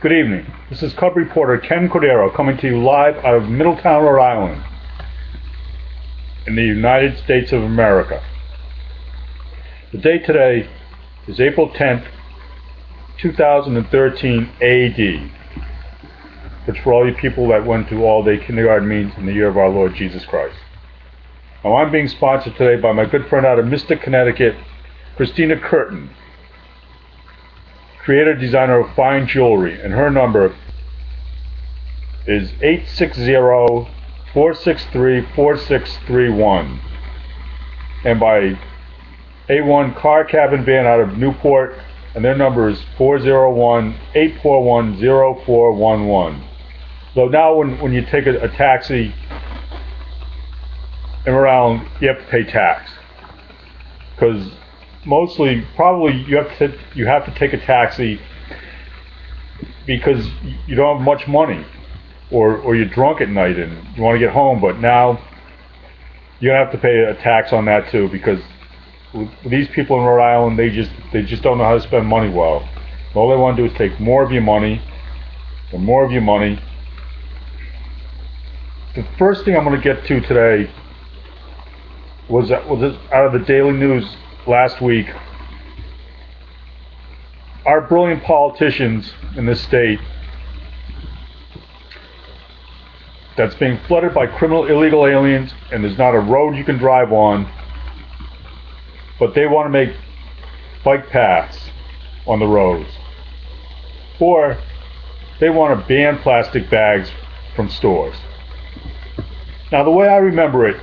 Good evening. This is Cub reporter Ken Cordero coming to you live out of Middletown, Rhode Island, in the United States of America. The date today is April 10th, 2013 AD, which for all you people that went to all-day kindergarten means in the year of our Lord Jesus Christ. Now I'm being sponsored today by my good friend out of Mystic, Connecticut, Christina Curtin, creator designer of fine jewelry, and her number is 860-463-4631, and by A1 Car Cabin Van out of Newport, and their number is 401-841-0411. So now when you take a taxi and around, you have to pay tax, because mostly, probably you have to take a taxi because you don't have much money, or you're drunk at night and you want to get home. But now you're gonna have to pay a tax on that too, because with these people in Rhode Island, they just don't know how to spend money well. All they want to do is take more of your money and more of your money. The first thing I'm going to get to today was out of the Daily News last week. Our brilliant politicians in this state that's being flooded by criminal illegal aliens, and there's not a road you can drive on, but they want to make bike paths on the roads, or they want to ban plastic bags from stores. Now, the way I remember it,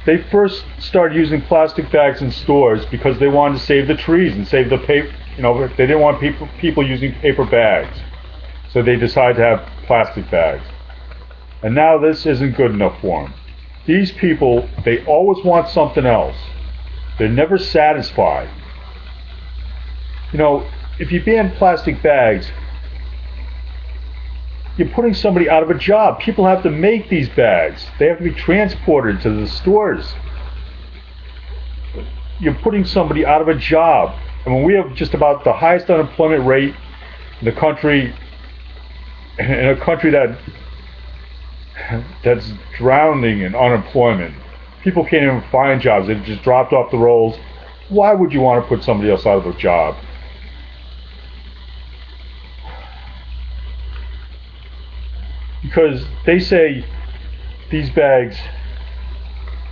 they first started using plastic bags in stores because they wanted to save the trees and save the paper. They didn't want people using paper bags, so they decided to have plastic bags. And now this isn't good enough for them. These people, they always want something else. They're never satisfied. If you ban plastic bags, you're putting somebody out of a job. People have to make these bags. They have to be transported to the stores. You're putting somebody out of a job. I mean, we have just about the highest unemployment rate in the country, in a country that's drowning in unemployment. People can't even find jobs. They've just dropped off the rolls. Why would you want to put somebody else out of a job? Because they say these bags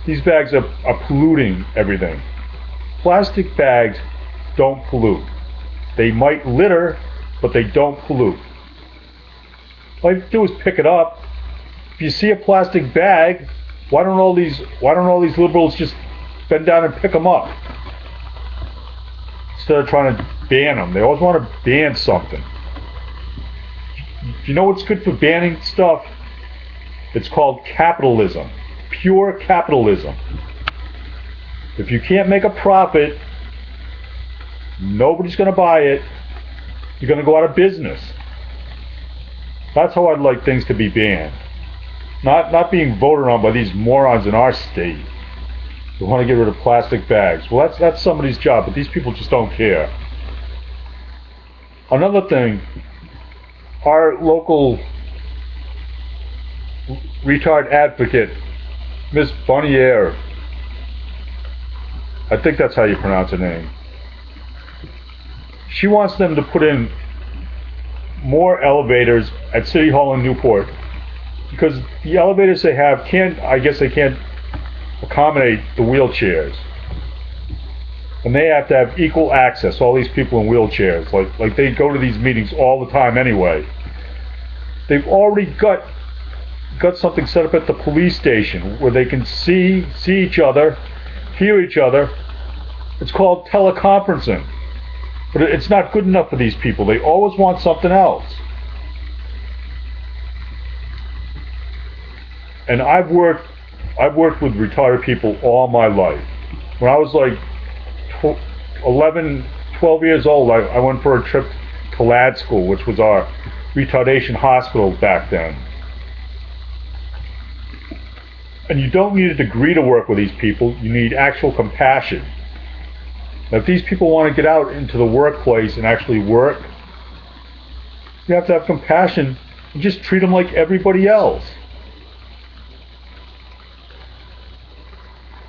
are polluting everything. Plastic bags don't pollute. They might litter, but they don't pollute. All you have to do is pick it up. If you see a plastic bag, why don't all these liberals just bend down and pick them up instead of trying to ban them? They always want to ban something. You know what's good for banning stuff? It's called capitalism. Pure capitalism. If you can't make a profit, nobody's going to buy it. You're going to go out of business. That's how I'd like things to be banned. Not being voted on by these morons in our state who want to get rid of plastic bags. Well, that's somebody's job, but these people just don't care. Another thing, our local retard advocate, Miss Bonnier, I think that's how you pronounce her name, she wants them to put in more elevators at City Hall in Newport, because the elevators they have can't accommodate the wheelchairs. And they have to have equal access, all these people in wheelchairs. Like they go to these meetings all the time anyway. They've already got something set up at the police station where they can see each other, hear each other. It's called teleconferencing. But it's not good enough for these people. They always want something else. And I've worked with retarded people all my life. When I was like 12 years old, I went for a trip to Lad School, which was our retardation hospital back then. And you don't need a degree to work with these people. You need actual compassion. Now, if these people want to get out into the workplace and actually work, You have to have compassion and just treat them like everybody else.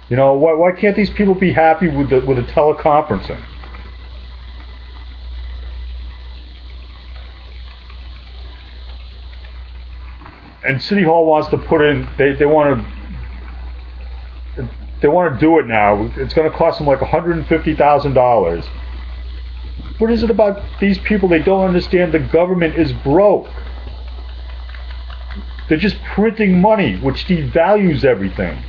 You know, why can't these people be happy with the teleconferencing? And City Hall wants to put in, they want to do it now. It's going to cost them like $150,000. What is it about these people? They don't understand the government is broke. They're just printing money, which devalues everything.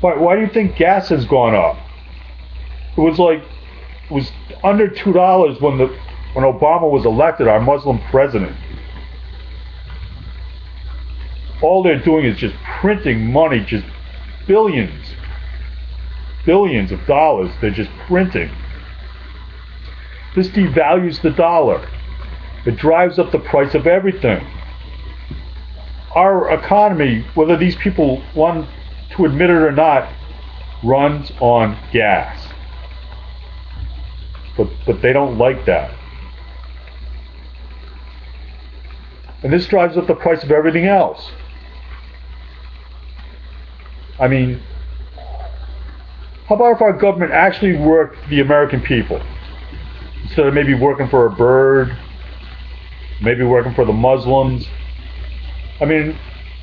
Why do you think gas has gone up? It was under $2 when Obama was elected, our Muslim president. All they're doing is just printing money, just billions of dollars. They're just printing. This devalues the dollar. It drives up the price of everything. Our economy, whether these people want to admit it or not, runs on gas. But they don't like that. And this drives up the price of everything else. I mean, how about if our government actually worked for the American people? Instead of maybe working for a bird, maybe working for the Muslims. I mean,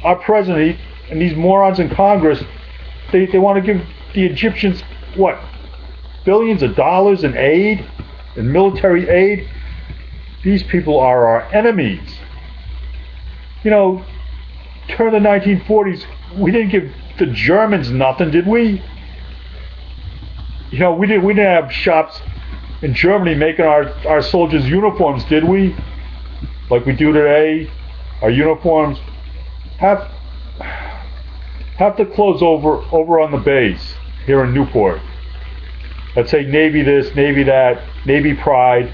our president and these morons in Congress, they want to give the Egyptians, what, billions of dollars in aid, in military aid? These people are our enemies. You know, during the 1940s, we didn't give the Germans nothing, did we? You know, we didn't have shops in Germany making our soldiers' uniforms, did we? Like we do today. Our uniforms have the clothes over on the base here in Newport. Let's say Navy this, Navy that, Navy Pride.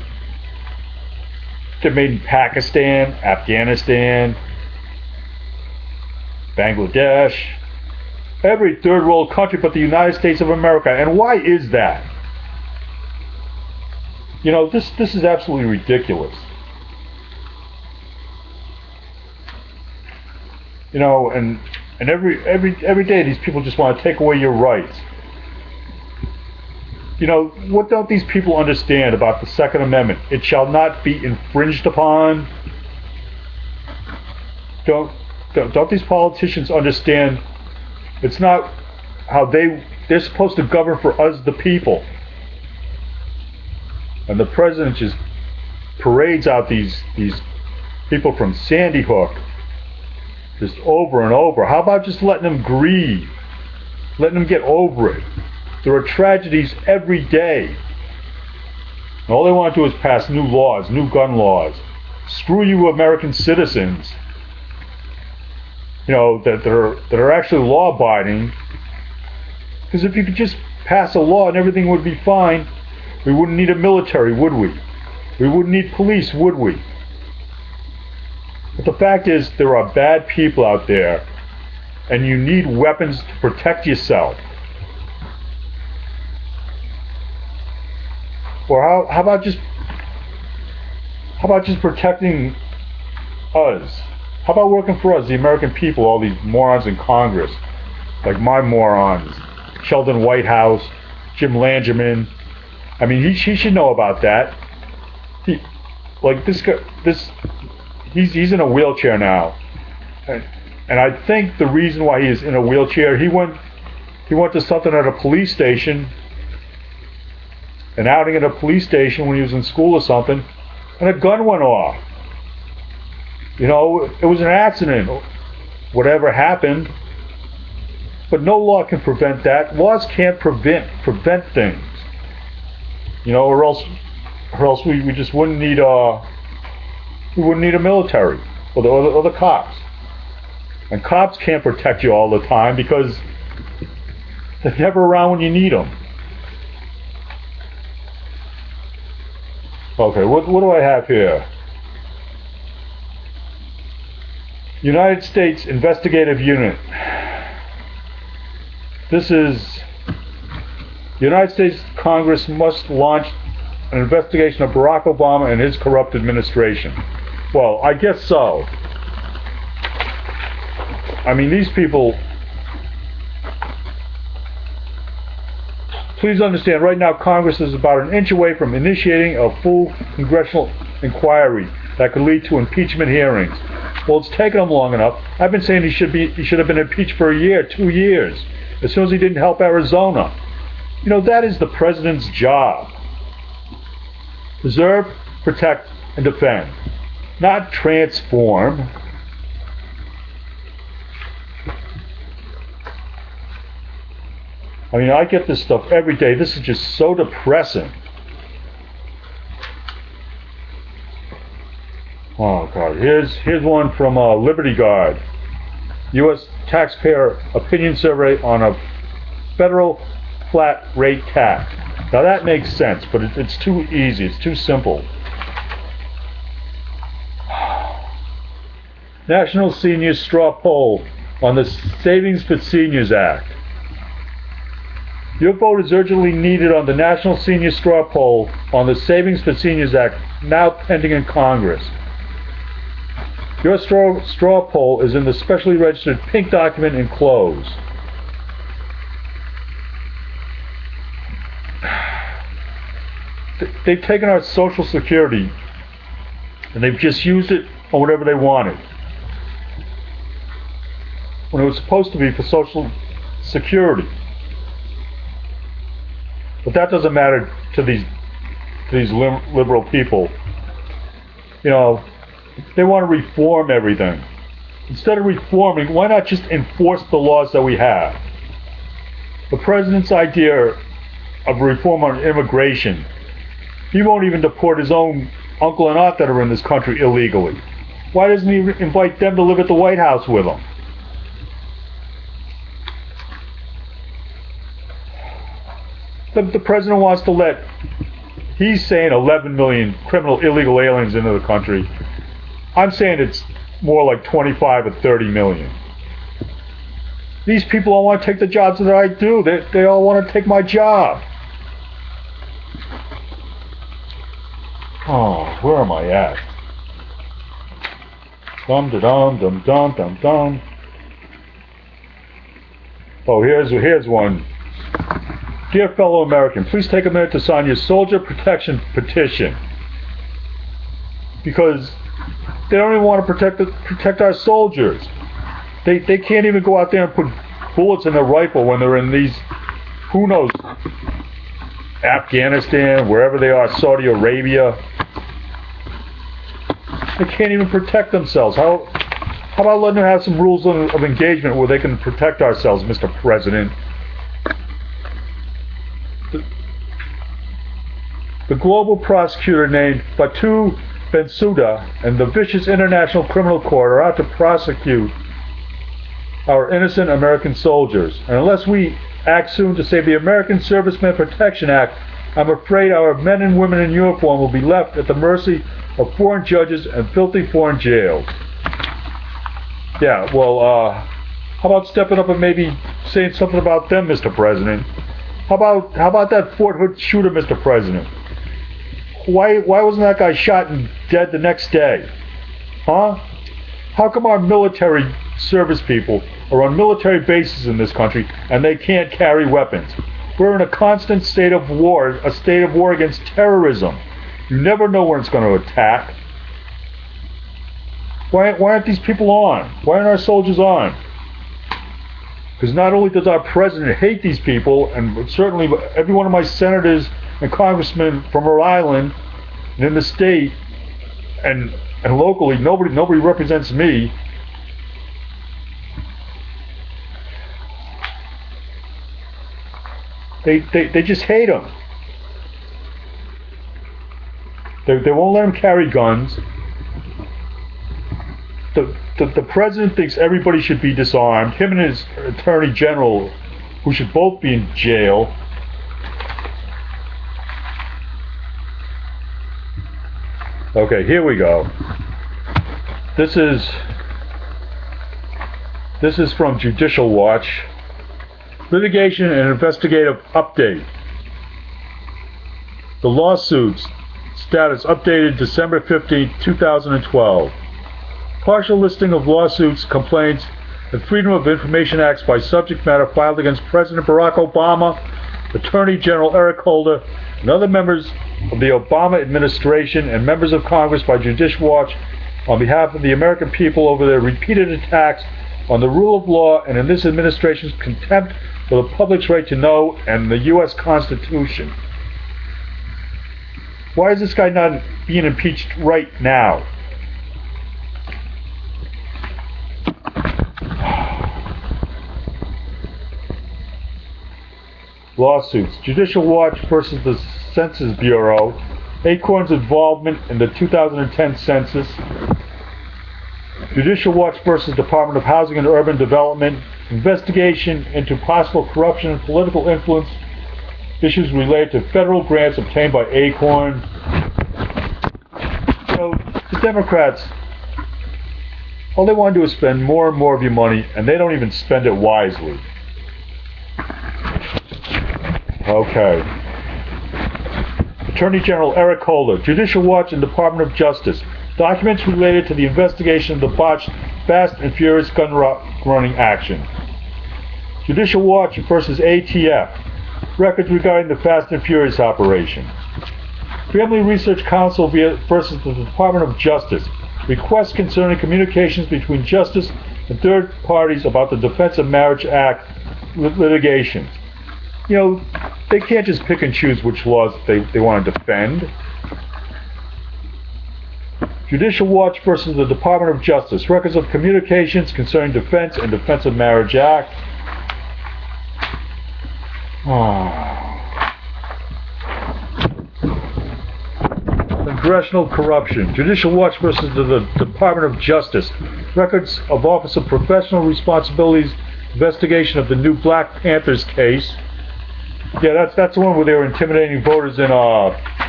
They're made in Pakistan, Afghanistan, Bangladesh, every third world country but the United States of America. And why is that? You know, this is absolutely ridiculous. You know, and every day these people just want to take away your rights. You know, what don't these people understand about the Second Amendment? It shall not be infringed upon. Don't these politicians understand? It's not how they're supposed to govern for us, the people. And the president just parades out these people from Sandy Hook just over and over. How about just letting them grieve? Letting them get over it. There are tragedies every day. And all they want to do is pass new laws, new gun laws. Screw you, American citizens. You know, that are actually law-abiding. Because if you could just pass a law and everything would be fine, we wouldn't need a military, would we? We wouldn't need police, would we? But the fact is, there are bad people out there, and you need weapons to protect yourself. Or how about just protecting us? How about working for us, the American people, all these morons in Congress, like my morons, Sheldon Whitehouse, Jim Langerman. I mean, he should know about that. He's in a wheelchair now, and I think the reason why he is in a wheelchair, he went to something at a police station, an outing at a police station when he was in school or something, and a gun went off. You know, it was an accident. Whatever happened, but no law can prevent that. Laws can't prevent things. You know, or else we just wouldn't need a military or the cops. And cops can't protect you all the time because they're never around when you need them. Okay, what do I have here? United States Investigative Unit. This is United States Congress must launch an investigation of Barack Obama and his corrupt administration. Well, I guess so. I mean, these people... Please understand, right now Congress is about an inch away from initiating a full congressional inquiry that could lead to impeachment hearings. Well, it's taken them long enough. I've been saying he should have been impeached for a year, 2 years, as soon as he didn't help Arizona. You know, that is the president's job. Preserve, protect, and defend. Not transform. I mean, I get this stuff every day. This is just so depressing. Oh, God. Here's one from Liberty Guard. U.S. Taxpayer Opinion Survey on a federal flat rate tax. Now, that makes sense, but it's too easy. It's too simple. National Senior Straw Poll on the Savings for Seniors Act. Your vote is urgently needed on the National Senior Straw Poll on the Savings for Seniors Act, now pending in Congress. Your straw poll is in the specially registered pink document enclosed. They've taken our Social Security and they've just used it on whatever they wanted, when it was supposed to be for Social Security. But that doesn't matter to these liberal people. You know, they want to reform everything. Instead of reforming, why not just enforce the laws that we have? The president's idea of reform on immigration, he won't even deport his own uncle and aunt that are in this country illegally. Why doesn't he invite them to live at the White House with him? The president wants to let, he's saying 11 million criminal illegal aliens into the country. I'm saying it's more like 25 or 30 million. These people all want to take the jobs that I do. They all want to take my job. Oh, where am I at? Dum-da-dum. Oh, here's one. Dear fellow American, please take a minute to sign your soldier protection petition. Because they don't even want to protect our soldiers. They can't even go out there and put bullets in their rifle when they're in these, who knows, Afghanistan, wherever they are, Saudi Arabia. They can't even protect themselves. How about letting them have some rules of engagement where they can protect ourselves, Mr. President? The global prosecutor named Fatou Bensouda and the vicious International Criminal Court are out to prosecute our innocent American soldiers. And unless we act soon to save the American Servicemen Protection Act, I'm afraid our men and women in uniform will be left at the mercy of foreign judges and filthy foreign jails. Yeah, well, how about stepping up and maybe saying something about them, Mr. President? How about that Fort Hood shooter, Mr. President? Why wasn't that guy shot and dead the next day? Huh? How come our military service people are on military bases in this country and they can't carry weapons? We're in a constant state of war, a state of war against terrorism. You never know when it's going to attack. Why aren't these people on? Why aren't our soldiers on? Because not only does our president hate these people, and certainly every one of my senators and congressmen from Rhode Island and in the state and locally, nobody represents me. They just hate him. They won't let him carry guns. The president thinks everybody should be disarmed. Him and his attorney general, who should both be in jail. Okay, here we go. This is from Judicial Watch. Litigation and investigative update. The lawsuits status updated December 15, 2012. Partial listing of lawsuits, complaints, and Freedom of Information Acts by subject matter filed against President Barack Obama, Attorney General Eric Holder, and other members of the Obama administration and members of Congress by Judicial Watch on behalf of the American people over their repeated attacks on the rule of law and in this administration's contempt for the public's right to know and the U.S. Constitution. Why is this guy not being impeached right now? Lawsuits. Judicial Watch versus the Census Bureau. Acorn's involvement in the 2010 census. Judicial Watch versus Department of Housing and Urban Development. Investigation into possible corruption and political influence. Issues related to federal grants obtained by Acorn. So, the Democrats, all they want to do is spend more and more of your money, and they don't even spend it wisely. Okay. Attorney General Eric Holder, Judicial Watch and Department of Justice. Documents related to the investigation of the botched Fast and Furious gun running action. Judicial Watch versus ATF. Records regarding the Fast and Furious operation. Family Research Council versus the Department of Justice. Requests concerning communications between justice and third parties about the Defense of Marriage Act litigations. You know, they can't just pick and choose which laws they want to defend. Judicial Watch versus the Department of Justice. Records of communications concerning Defense and Defense of Marriage Act. Congressional corruption. Judicial Watch versus the Department of Justice. Records of Office of Professional Responsibilities. Investigation of the new Black Panthers case. Yeah, that's the one where they were intimidating voters in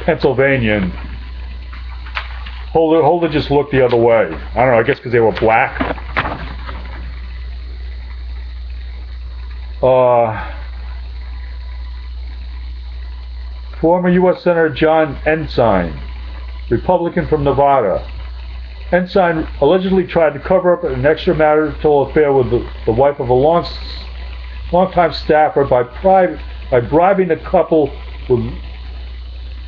Pennsylvania. And Holder just looked the other way. I don't know, I guess because they were black. Former U.S. Senator John Ensign, Republican from Nevada. Ensign allegedly tried to cover up an extramarital affair with the wife of a longtime staffer by bribing the couple with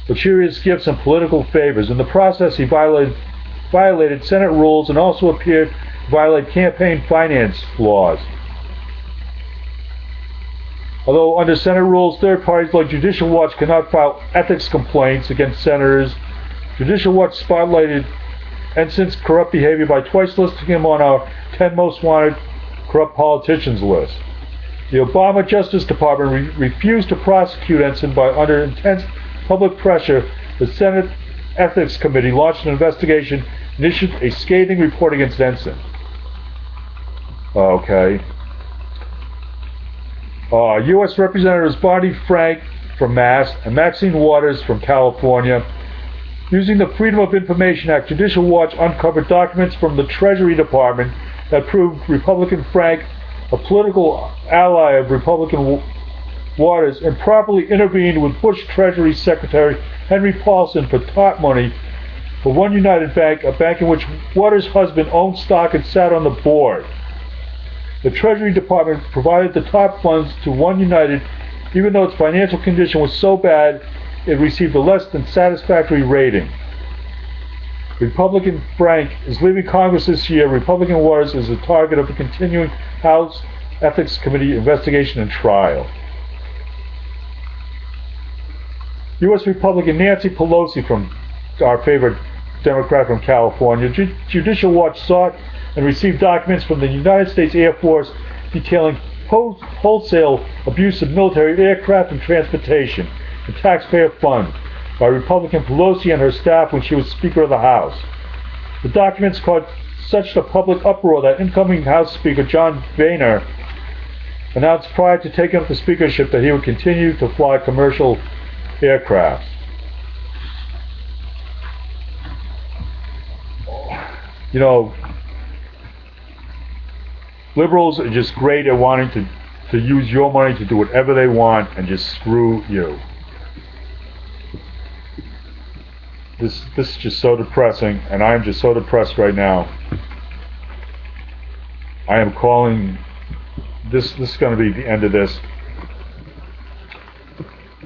luxurious gifts and political favors. In the process, he violated Senate rules and also appeared to violate campaign finance laws. Although under Senate rules, third parties like Judicial Watch cannot file ethics complaints against senators, Judicial Watch spotlighted Ensign's corrupt behavior by twice listing him on our 10 most wanted corrupt politicians list. The Obama Justice Department refused to prosecute Ensign, but under intense public pressure, the Senate Ethics Committee launched an investigation and issued a scathing report against Ensign. Okay. U.S. Representatives Bonnie Frank from Mass and Maxine Waters from California. Using the Freedom of Information Act, Judicial Watch uncovered documents from the Treasury Department that proved Republican Frank, a political ally of Republican Waters, improperly intervened with Bush Treasury Secretary Henry Paulson for top money for One United Bank, a bank in which Waters' husband owned stock and sat on the board. The Treasury Department provided the top funds to One United, even though its financial condition was so bad it received a less than satisfactory rating. Republican Frank is leaving Congress this year. Republican Waters is the target of the continuing House Ethics Committee investigation and trial. U.S. Republican Nancy Pelosi, from our favorite Democrat from California, Judicial Watch sought and received documents from the United States Air Force detailing wholesale abuse of military aircraft and transportation and taxpayer funds by Republican Pelosi and her staff when she was Speaker of the House. The documents caused such a public uproar that incoming House Speaker John Boehner announced prior to taking up the speakership that he would continue to fly commercial aircraft. You know, liberals are just great at wanting to use your money to do whatever they want and just screw you. This is just so depressing, and I am just so depressed right now. I am calling this is going to be the end of this.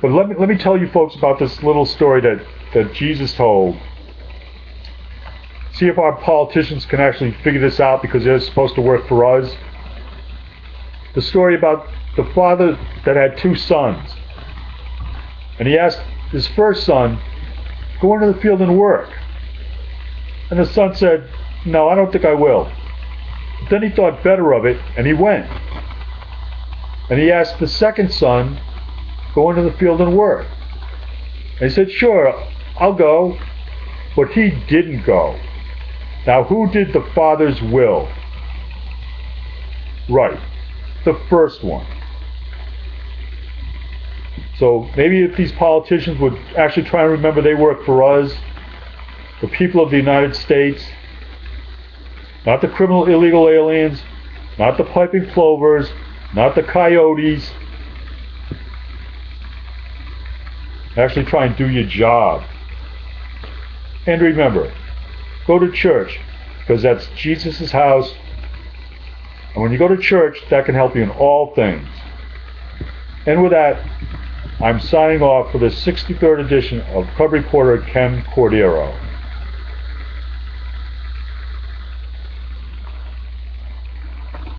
But let me tell you folks about this little story that Jesus told. See if our politicians can actually figure this out, because they're supposed to work for us. The story about the father that had 2 sons. And he asked his first son, go into the field and work. And the son said, no, I don't think I will. But then he thought better of it, and he went. And he asked the second son, go into the field and work. And he said, sure, I'll go. But he didn't go. Now, who did the father's will? Right, the first one. So maybe if these politicians would actually try and remember they work for us, the people of the United States, not the criminal illegal aliens, not the piping plovers, not the coyotes. Actually try and do your job. And remember, go to church, because that's Jesus' house. And when you go to church, that can help you in all things. And with that, I'm signing off for the 63rd edition of Cub Reporter Ken Cordero.